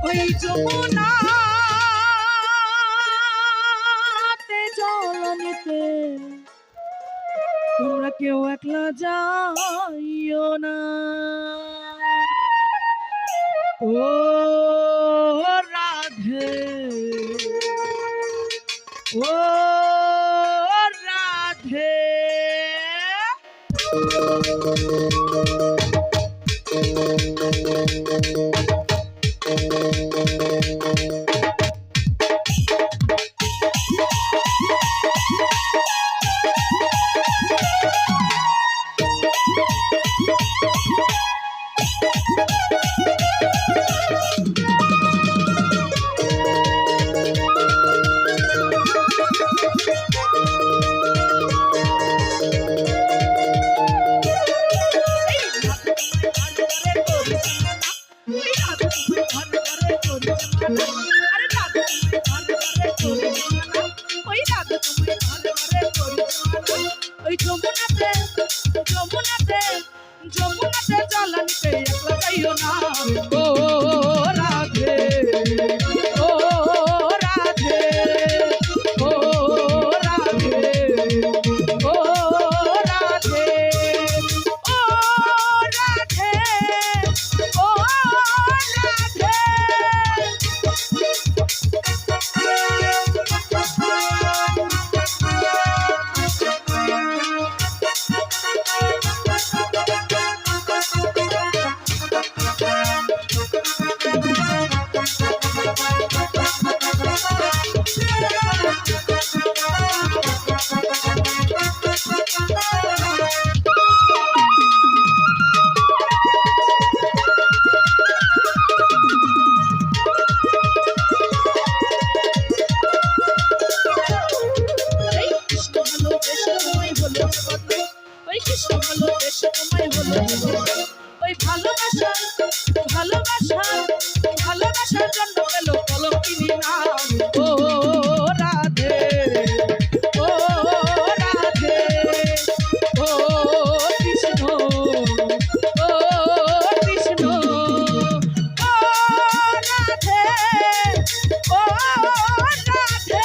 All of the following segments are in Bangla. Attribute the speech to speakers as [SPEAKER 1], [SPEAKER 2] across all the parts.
[SPEAKER 1] ওই যমুনাতে জল নিতে তোমরা কেউ একলা যাইও না। ও রাধে, ও রাধে, ওই যমুনাতে যমুনাতে যমুনাতে জল নিতে একলা যাইও না। ও রাধে, ও রাধে, ও রাধে, ও রাধে, ও রাধে, ও রাধে। ওই ভালোবাসা ভালোবাসা ভালোবাসার জন্য পেল কলঙ্কিনী নাম। ও রাধে, ও রাধে, ও কৃষ্ণ, ও কৃষ্ণ, ও রাধে, ও রাধে।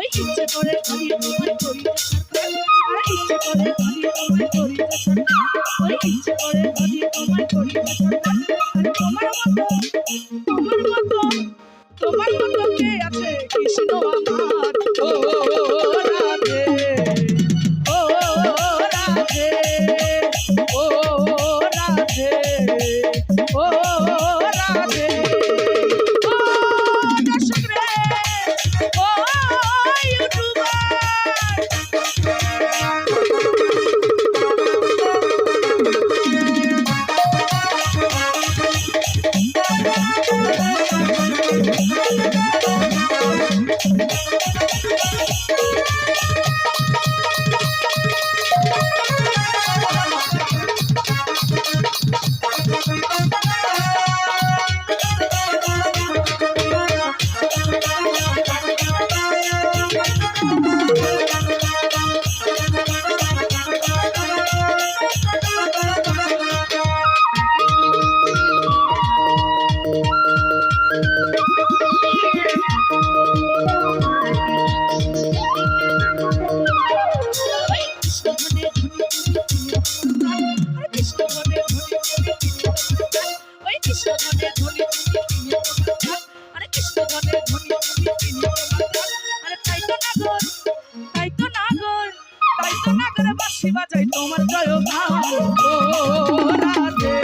[SPEAKER 1] ইচ্ছে করে খালি তোমায় করি যে সরকার আর ইচ্ছে করে খালি তোমায় করি যে সরকার ওই ইচ্ছে করে খালি তোমায় করি যে সরকার আর তোমার মতো কে আছে কৃষ্ণ আমার ও রাধে ও রাধে ও রাধে ও রাধে ও দর্শক রে ও বাজাই তোমার জয় গান ও রাধে